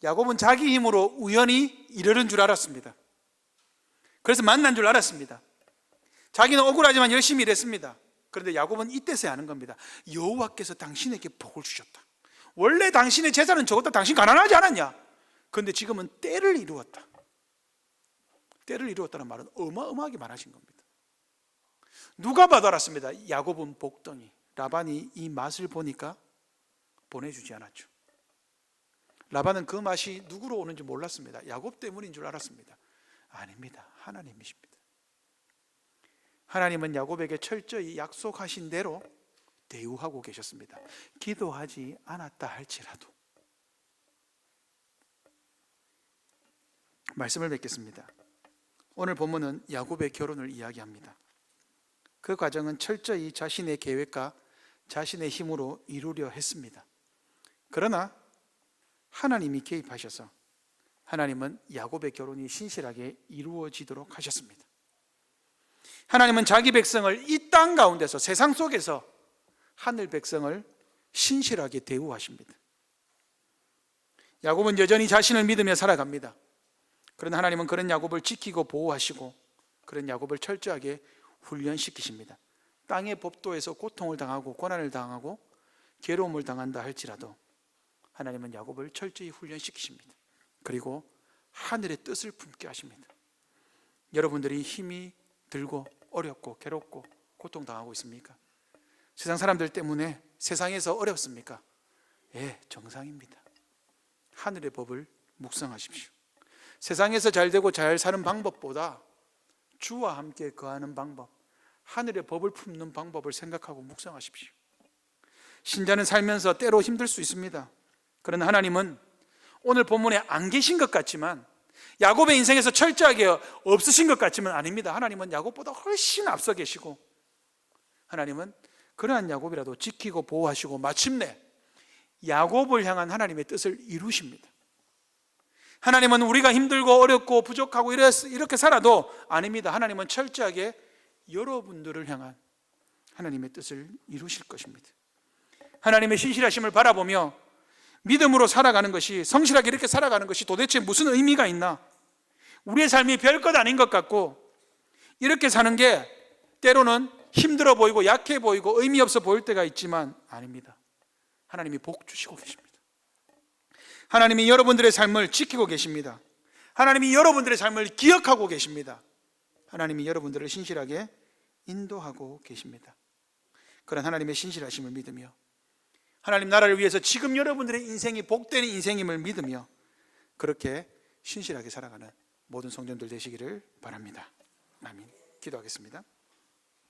야곱은 자기 힘으로 우연히 이르는 줄 알았습니다. 그래서 만난 줄 알았습니다. 자기는 억울하지만 열심히 일했습니다. 그런데 야곱은 이때서야 아는 겁니다. 여호와께서 당신에게 복을 주셨다. 원래 당신의 재산은 적었다. 당신 가난하지 않았냐? 그런데 지금은 때를 이루었다. 때를 이루었다는 말은 어마어마하게 많아진 겁니다. 누가 봐도 알았습니다. 야곱은 복덩이. 라반이 이 맛을 보니까 보내주지 않았죠. 라반은 그 맛이 누구로 오는지 몰랐습니다. 야곱 때문인 줄 알았습니다. 아닙니다. 하나님이십니다. 하나님은 야곱에게 철저히 약속하신 대로 대우하고 계셨습니다. 기도하지 않았다 할지라도. 말씀을 맺겠습니다. 오늘 본문은 야곱의 결혼을 이야기합니다. 그 과정은 철저히 자신의 계획과 자신의 힘으로 이루려 했습니다. 그러나 하나님이 개입하셔서 하나님은 야곱의 결혼이 신실하게 이루어지도록 하셨습니다. 하나님은 자기 백성을 이 땅 가운데서, 세상 속에서 하늘 백성을 신실하게 대우하십니다. 야곱은 여전히 자신을 믿으며 살아갑니다. 그러나 하나님은 그런 야곱을 지키고 보호하시고 그런 야곱을 철저하게 훈련시키십니다. 땅의 법도에서 고통을 당하고 고난을 당하고 괴로움을 당한다 할지라도 하나님은 야곱을 철저히 훈련시키십니다. 그리고 하늘의 뜻을 품게 하십니다. 여러분들이 힘이 들고 어렵고 괴롭고 고통당하고 있습니까? 세상 사람들 때문에 세상에서 어렵습니까? 예, 정상입니다. 하늘의 법을 묵상하십시오. 세상에서 잘 되고 잘 사는 방법보다 주와 함께 거하는 방법, 하늘의 법을 품는 방법을 생각하고 묵상하십시오. 신자는 살면서 때로 힘들 수 있습니다. 그러나 하나님은 오늘 본문에 안 계신 것 같지만, 야곱의 인생에서 철저하게 없으신 것 같지만 아닙니다. 하나님은 야곱보다 훨씬 앞서 계시고, 하나님은 그러한 야곱이라도 지키고 보호하시고 마침내 야곱을 향한 하나님의 뜻을 이루십니다. 하나님은 우리가 힘들고 어렵고 부족하고 이렇게 살아도 아닙니다. 하나님은 철저하게 여러분들을 향한 하나님의 뜻을 이루실 것입니다. 하나님의 신실하심을 바라보며 믿음으로 살아가는 것이, 성실하게 이렇게 살아가는 것이 도대체 무슨 의미가 있나? 우리의 삶이 별것 아닌 것 같고, 이렇게 사는 게 때로는 힘들어 보이고 약해 보이고 의미 없어 보일 때가 있지만 아닙니다. 하나님이 복 주시고 계십니다. 하나님이 여러분들의 삶을 지키고 계십니다. 하나님이 여러분들의 삶을 기억하고 계십니다. 하나님이 여러분들을 신실하게 인도하고 계십니다. 그런 하나님의 신실하심을 믿으며, 하나님 나라를 위해서 지금 여러분들의 인생이 복되는 인생임을 믿으며 그렇게 신실하게 살아가는 모든 성도들 되시기를 바랍니다. 아멘. 기도하겠습니다.